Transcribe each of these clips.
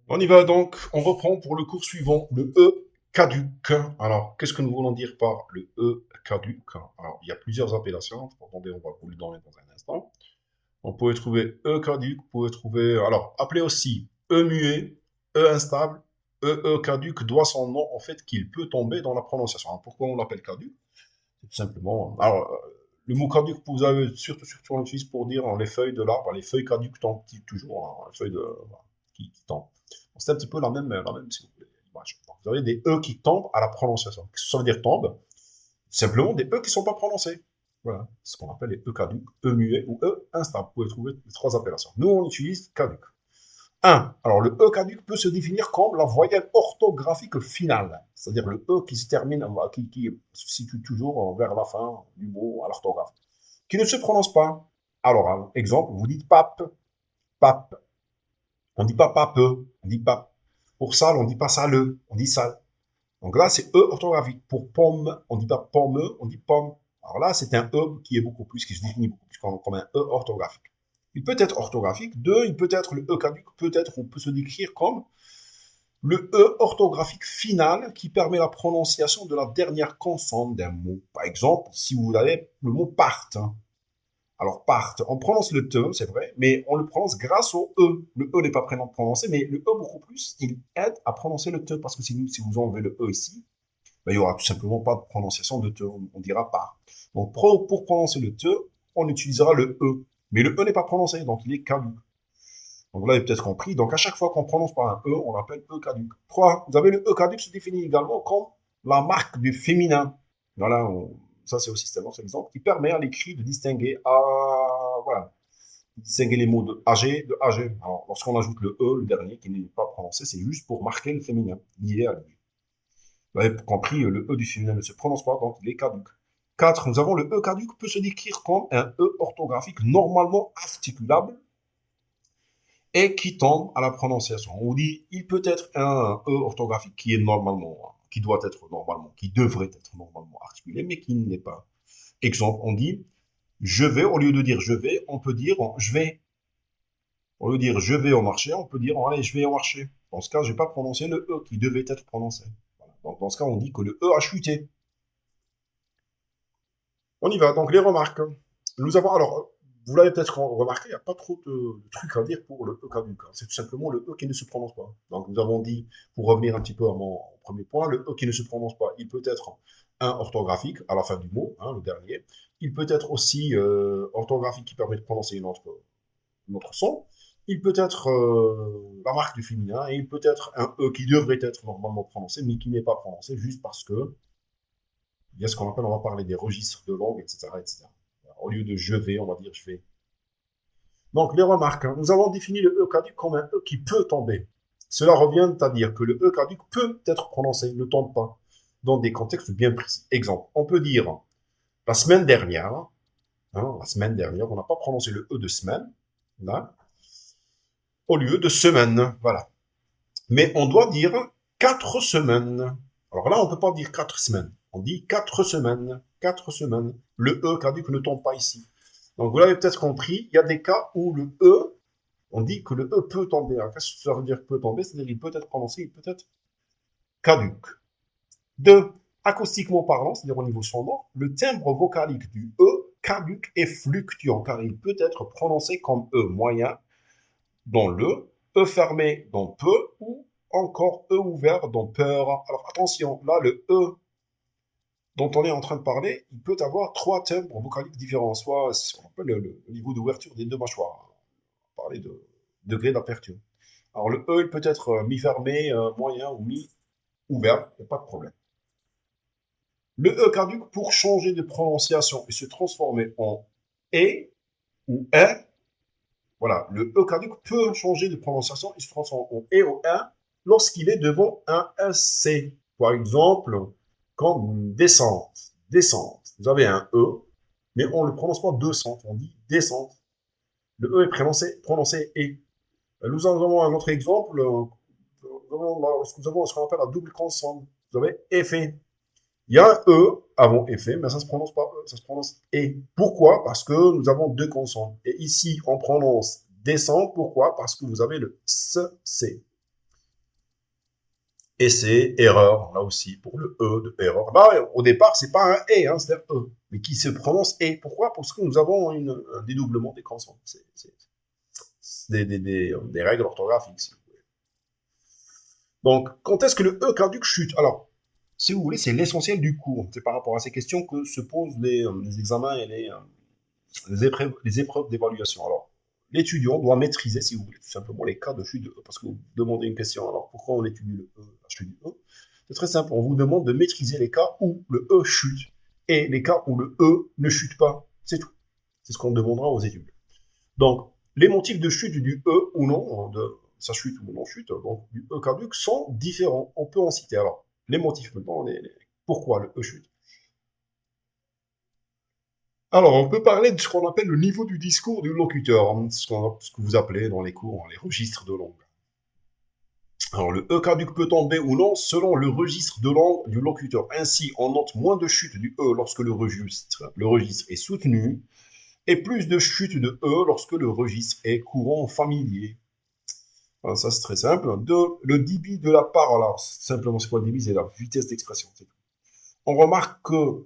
On y va donc, on reprend pour le cours suivant, le E caduc. Alors, qu'est-ce que nous voulons dire par le E caduc? Alors, il y a plusieurs appellations, attendez, on va vous le donner dans un instant. On pourrait trouver E caduc, on pourrait trouver, alors, appelé aussi E muet, E instable, E caduc doit son nom au fait qu'il peut tomber dans la prononciation. Alors, pourquoi on l'appelle caduc? C'est tout simplement, alors, le mot caduc, vous avez surtout, on l'utilise pour dire les feuilles de l'arbre, les feuilles caduques tombent toujours, les feuilles voilà, qui tombent. C'est un petit peu la même, si vous voulez, image. Donc, vous avez des E qui tombent à la prononciation. Qu'est-ce que ça veut dire tombe? Simplement des E qui ne sont pas prononcés. Voilà, c'est ce qu'on appelle les E caducs, E muets ou E instables. Vous pouvez trouver les trois appellations. Nous, on utilise caduc. 1. Alors, le E caduc peut se définir comme la voyelle orthographique finale, c'est-à-dire le E qui se termine, qui se situe toujours vers la fin du mot à l'orthographe, qui ne se prononce pas. Alors, exemple, vous dites pape, pape. On ne dit pas pape, on dit pape. Pour sale, on ne dit pas sale, on dit sale. Donc là, c'est E orthographique. Pour pomme, on ne dit pas pomme, on dit pomme. Alors là, c'est un E qui est beaucoup plus, qui se définit beaucoup plus comme un E orthographique. Il peut être orthographique. Deux, il peut être le E caduc, peut-être, on peut se décrire comme le E orthographique final qui permet la prononciation de la dernière consonne d'un mot. Par exemple, si vous avez le mot part. Alors, part, on prononce le te, c'est vrai, mais on le prononce grâce au E. Le E n'est pas prononcé, mais le E beaucoup plus, il aide à prononcer le te, parce que si vous enlevez le E ici, ben, il n'y aura tout simplement pas de prononciation de te, on dira part. Donc, pour prononcer le te, on utilisera le E. Mais le E n'est pas prononcé, donc il est caduc. Donc vous l'avez peut-être compris. Donc à chaque fois qu'on prononce par un E, on l'appelle E caduc. 3. Vous avez le E caduc se définit également comme la marque du féminin. Voilà, ça c'est aussi un autre exemple qui permet à l'écrit de distinguer, voilà, de distinguer les mots de âgé de âgé. Alors lorsqu'on ajoute le E, le dernier, qui n'est pas prononcé, c'est juste pour marquer le féminin, lié à lui. Vous avez compris, le E du féminin ne se prononce pas, donc il est caduc. 4. Nous avons le E caduc peut se décrire comme un E orthographique normalement articulable et qui tombe à la prononciation. On dit, il peut être un E orthographique qui est normalement, qui doit être normalement, qui devrait être normalement articulé, mais qui ne l'est pas. Exemple, on dit, je vais, au lieu de dire je vais, on peut dire je vais. Au lieu de dire je vais au marché, on peut dire allez, je vais au marché. Dans ce cas, je n'ai pas prononcé le E qui devait être prononcé. Voilà. Donc, dans ce cas, on dit que le E a chuté. On y va, donc les remarques. Nous avons, alors, vous l'avez peut-être remarqué, il n'y a pas trop de trucs à dire pour le E caduc. C'est tout simplement le E qui ne se prononce pas. Donc nous avons dit, pour revenir un petit peu à mon premier point, le E qui ne se prononce pas, il peut être un orthographique à la fin du mot, le dernier. Il peut être aussi orthographique qui permet de prononcer une autre son. Il peut être la marque du féminin et il peut être un E qui devrait être normalement prononcé, mais qui n'est pas prononcé juste parce que il y a ce qu'on appelle, on va parler des registres de langue, etc., etc. Au lieu de je vais, on va dire je vais. Donc, les remarques. Nous avons défini le E caduc comme un E qui peut tomber. Cela revient à dire que le E caduc peut être prononcé, ne tombe pas, dans des contextes bien précis. Exemple, on peut dire la semaine dernière, on n'a pas prononcé le E de semaine, là, au lieu de semaine, voilà. Mais on doit dire 4 semaines. Alors là, on ne peut pas dire 4 semaines. On dit 4 semaines. 4 semaines. Le E caduc ne tombe pas ici. Donc vous l'avez peut-être compris, il y a des cas où le E, on dit que le E peut tomber. Alors qu'est-ce que ça veut dire peut tomber? C'est-à-dire qu'il peut être prononcé, il peut être caduc. 2. Acoustiquement parlant, c'est-à-dire au niveau sonore, le timbre vocalique du E caduc est fluctuant car il peut être prononcé comme E moyen dans le, E fermé dans peu ou encore E ouvert dans peur. Alors attention, là le E dont on est en train de parler, il peut avoir trois timbres vocaliques différents, soit ce qu'on appelle le niveau d'ouverture des deux mâchoires. On va parler de degré d'aperture. Alors le E, il peut être mi-fermé, moyen ou mi-ouvert, il n'y a pas de problème. Le E caduc, pour changer de prononciation et se transformer en E ou un, voilà, le E caduc peut changer de prononciation et se transformer en E ou un lorsqu'il est devant un SC. Par exemple, comme descente, descente. Vous avez un E, mais on ne le prononce pas descente, on dit descente. Le E est prononcé E. Nous avons un autre exemple. Nous avons ce qu'on appelle la double consonne. Vous avez effet. Il y a un E avant effet, mais ça ne se prononce pas E, ça se prononce E. Pourquoi? Parce que nous avons deux consonnes. Et ici, on prononce descente. Pourquoi? Parce que vous avez le C. Et c'est erreur, là aussi, pour le E de erreur. Là, au départ, c'est pas un E, hein, c'est un E, mais qui se prononce E. Pourquoi? Parce que nous avons un dédoublement des consonnes. C'est des règles orthographiques, si vous voulez. Donc, quand est-ce que le E caduque chute? Alors, si vous voulez, c'est l'essentiel du cours. C'est par rapport à ces questions que se posent les examens et les épreuves d'évaluation. Alors, l'étudiant doit maîtriser, si vous voulez, tout simplement les cas de chute de E. Parce que vous demandez une question, alors pourquoi on étudie le E, la chute du E? C'est très simple, on vous demande de maîtriser les cas où le E chute et les cas où le E ne chute pas. C'est tout. C'est ce qu'on demandera aux étudiants. Donc, les motifs de chute du E ou non, de sa chute ou non chute, donc du E caduc, sont différents. On peut en citer. Alors, les motifs maintenant, pourquoi le E chute? Alors, on peut parler de ce qu'on appelle le niveau du discours du locuteur, hein, ce que vous appelez dans les cours les registres de langue. Alors, le E caduc peut tomber ou non selon le registre de langue du locuteur. Ainsi, on note moins de chutes du E lorsque le registre est soutenu et plus de chutes de E lorsque le registre est courant familier. Alors, ça, c'est très simple. Le débit de la parole. Alors, simplement, c'est quoi le débit? C'est la vitesse d'expression. On remarque que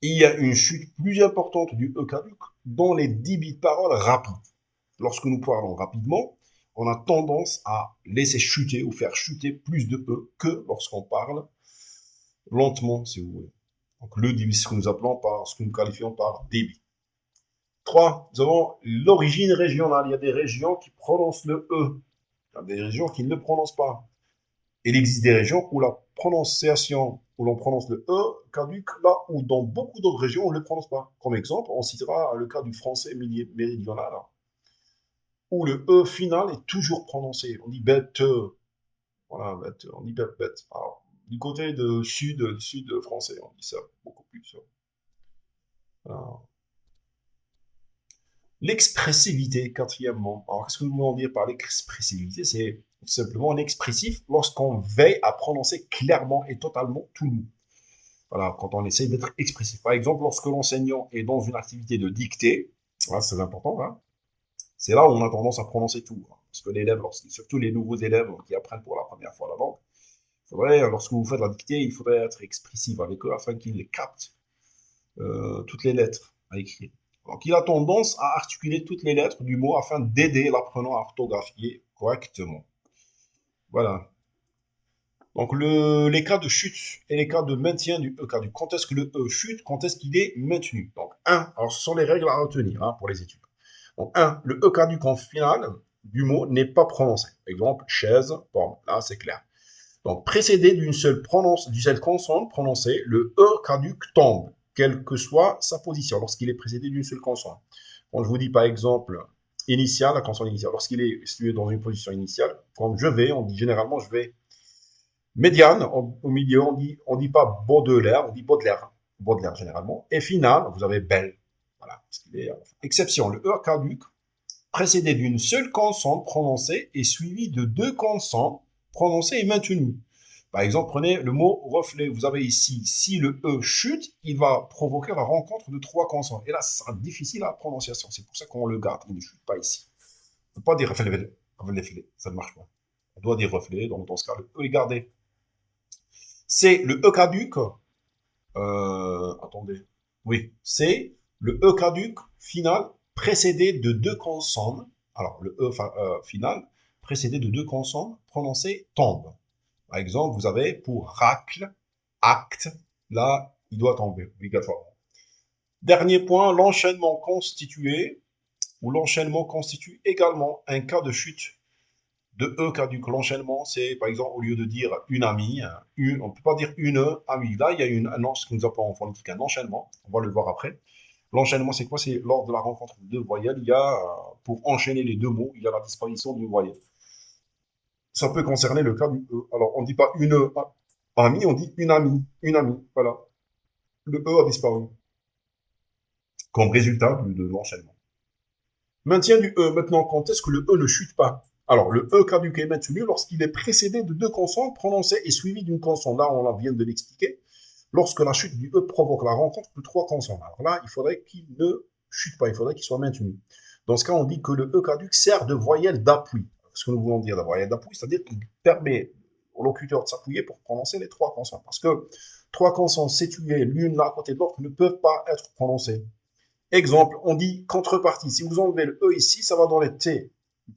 il y a une chute plus importante du E caduc dans les débits de parole rapides. Lorsque nous parlons rapidement, on a tendance à laisser chuter ou faire chuter plus de E que lorsqu'on parle lentement, si vous voulez. Donc le débit, c'est ce que nous appelons par, ce que nous qualifions par débit. 3. Nous avons l'origine régionale. Il y a des régions qui prononcent le E. Il y a des régions qui ne le prononcent pas. Il existe des régions où la prononciation, où l'on prononce le E caduque, là où dans beaucoup d'autres régions, on ne le prononce pas. Comme exemple, on citera le cas du français méridional, où le E final est toujours prononcé. On dit bête, voilà, bête, on dit bête, bête. Alors, du côté de sud français, on dit ça beaucoup plus. L'expressivité, quatrièmement. Alors, qu'est-ce que nous voulons dire par l'expressivité? C'est tout simplement un expressif lorsqu'on veille à prononcer clairement et totalement tout le mot. Voilà, quand on essaie d'être expressif. Par exemple, lorsque l'enseignant est dans une activité de dictée, voilà, c'est important, hein, c'est là où on a tendance à prononcer tout. Hein, parce que l'élève, surtout les nouveaux élèves qui apprennent pour la première fois la langue, lorsque vous faites la dictée, il faudrait être expressif avec eux afin qu'ils captent toutes les lettres à écrire. Donc, il a tendance à articuler toutes les lettres du mot afin d'aider l'apprenant à orthographier correctement. Voilà. Donc, les cas de chute et les cas de maintien du E caduc. Quand est-ce que le E chute? Quand est-ce qu'il est maintenu? Donc, 1. Alors, ce sont les règles à retenir hein, pour les études. Donc, 1. Le E caduc en finale du mot n'est pas prononcé. Exemple, chaise, pomme. Là, c'est clair. Donc, précédé d'une seule consonne prononcée, le E caduc tombe, quelle que soit sa position, lorsqu'il est précédé d'une seule consonne. Quand je vous dis par exemple initial, la consonne initiale, lorsqu'il est situé dans une position initiale, comme je vais, on dit généralement je vais. Médiane, au milieu, on dit pas Baudelaire, on dit Baudelaire. Baudelaire généralement. Et finale, vous avez belle. Voilà. Exception, le E caduc, précédé d'une seule consonne prononcée et suivi de deux consonnes prononcées et maintenues. Par exemple, prenez le mot reflet. Vous avez ici, si le E chute, il va provoquer la rencontre de trois consonnes. Et là, ça sera difficile à la prononciation. C'est pour ça qu'on le garde. Il ne chute pas ici. On ne peut pas dire reflet. Ça ne marche pas. On doit dire reflet. Donc, dans ce cas, le E est gardé. C'est le E caduc. Attendez. Oui, c'est le E caduc final précédé de deux consonnes. Alors, le E final précédé de deux consonnes prononcées tombe. Par exemple, vous avez pour racle, acte, là, il doit tomber obligatoirement. Dernier point, l'enchaînement constitué, ou l'enchaînement constitue également un cas de chute de E caduc. L'enchaînement, c'est par exemple, au lieu de dire une amie, on ne peut pas dire une amie. Là, il y a ce que nous appelons en phonétique un enchaînement. On va le voir après. L'enchaînement, c'est quoi? C'est lors de la rencontre de deux voyelles, il y a, pour enchaîner les deux mots, il y a la disparition d'une voyelle. Ça peut concerner le cas du E. Alors, on ne dit pas une amie, on dit une amie. Une amie, voilà. Le E a disparu. Comme résultat de l'enchaînement. Maintien du E. Maintenant, quand est-ce que le E ne chute pas? Alors, le E caduc est maintenu lorsqu'il est précédé de deux consonnes prononcées et suivi d'une consonne. Là, on vient de l'expliquer. Lorsque la chute du E provoque la rencontre de trois consonnes. Alors là, il faudrait qu'il ne chute pas, il faudrait qu'il soit maintenu. Dans ce cas, on dit que le E caduc sert de voyelle d'appui. ce que nous voulons dire d'avoir l'aide d'appui, c'est-à-dire qu'il permet au locuteur de s'appuyer pour prononcer les trois consonnes. Parce que trois consonnes situées l'une à côté de l'autre ne peuvent pas être prononcées. Exemple, on dit contrepartie. Si vous enlevez le E ici, ça va dans les T.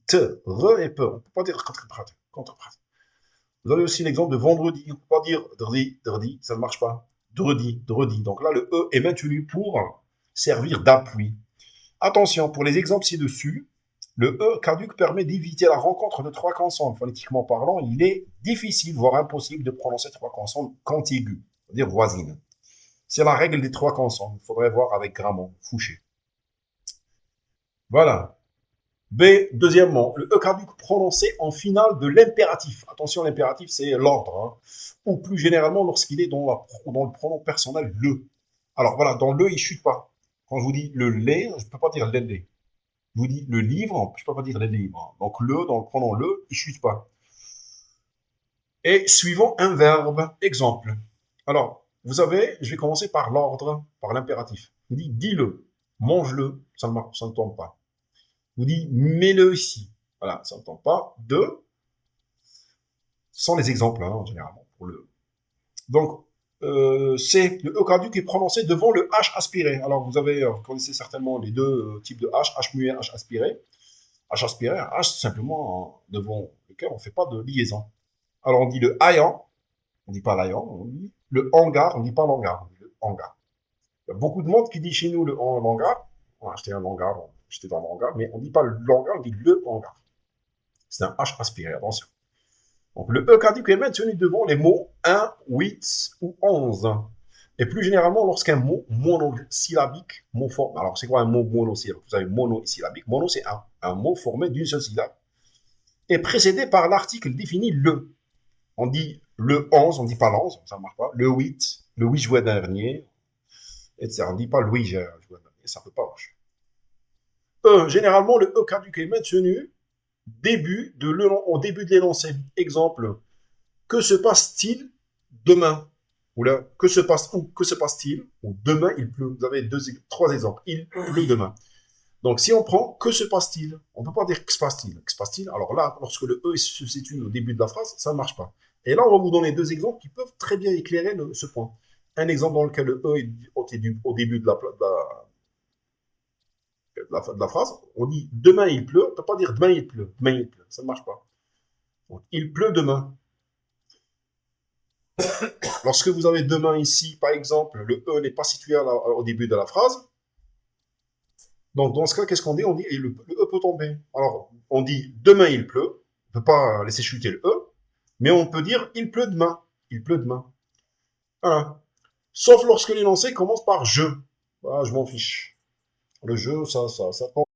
T, re et pe. On ne peut pas dire contrepartie. Vous avez aussi l'exemple de vendredi. On ne peut pas dire drdi, ça ne marche pas. Dredi. Donc là, le E est maintenu pour servir d'appui. Attention, pour les exemples ci-dessus, le E caduc permet d'éviter la rencontre de trois consonnes. Phonétiquement parlant, il est difficile, voire impossible de prononcer trois consonnes contiguës, c'est-à-dire voisines. C'est la règle des trois consonnes. Il faudrait voir avec Grammont, Fouché. Voilà. B, deuxièmement, le E caduc prononcé en finale de l'impératif. Attention, l'impératif, c'est l'ordre. Hein. Ou plus généralement, lorsqu'il est dans le pronom personnel le. Alors voilà, dans le, il ne chute pas. Quand je vous dis le lait, je ne peux pas dire le lait. Je vous dis le livre, je ne peux pas dire les livres. Donc le, dans le pronom le, il ne chute pas. Et suivant un verbe, exemple. Alors, vous avez, je vais commencer par l'ordre, par l'impératif. Je vous dis dis-le, mange-le, ça ne tombe pas. Je vous dis mets-le ici. Voilà, ça ne tombe pas. Deux, sans les exemples, hein, généralement, pour le. Donc, C, le E caduc est prononcé devant le H aspiré. Alors, vous connaissez certainement les deux types de H muet, H aspiré. H aspiré, H simplement devant lequel on ne fait pas de liaison. Alors, on dit le haillant, on ne dit pas l'haillant, on dit le hangar, on ne dit pas l'hangar, on dit le hangar. Il y a beaucoup de monde qui dit chez nous le hangar. On a acheté un hangar, j'étais dans le hangar, mais on ne dit pas le hangar, on dit le hangar. C'est un H aspiré, attention. Donc, le E caduc est maintenu devant les mots 1, 8 ou 11. Et plus généralement, lorsqu'un mot monosyllabique, alors c'est quoi un mot monosyllabique? Vous avez monosyllabique. Mono, c'est un mot formé d'une seule syllabe. Et précédé par l'article défini le. On dit le 11, on ne dit pas l'11, ça ne marche pas. Le 8 juin dernier, etc. On ne dit pas le 8 juin dernier, ça ne peut pas marcher. Généralement, le E caduc est maintenu au début de l'énoncé. Exemple, que se passe-t-il demain? Ou là, que se passe-t-il? Ou demain il pleut. Vous avez trois exemples. Il pleut demain. Donc si on prend que se passe-t-il, on ne peut pas dire que se passe-t-il. Que se passe-t-il? Alors là, lorsque le E se situe au début de la phrase, ça ne marche pas. Et là, on va vous donner deux exemples qui peuvent très bien éclairer ce point. Un exemple dans lequel le E est au début de la phrase, on dit demain il pleut, on ne peut pas dire demain il pleut, ça ne marche pas. Donc, il pleut demain. Lorsque vous avez demain ici, par exemple, le E n'est pas situé au début de la phrase, donc dans ce cas, qu'est-ce qu'on dit? On dit le E peut tomber. Alors, on dit demain il pleut, on ne peut pas laisser chuter le E, mais on peut dire il pleut demain. Voilà. Sauf lorsque l'énoncé commence par je. Voilà, je m'en fiche. Le je, ça tombe.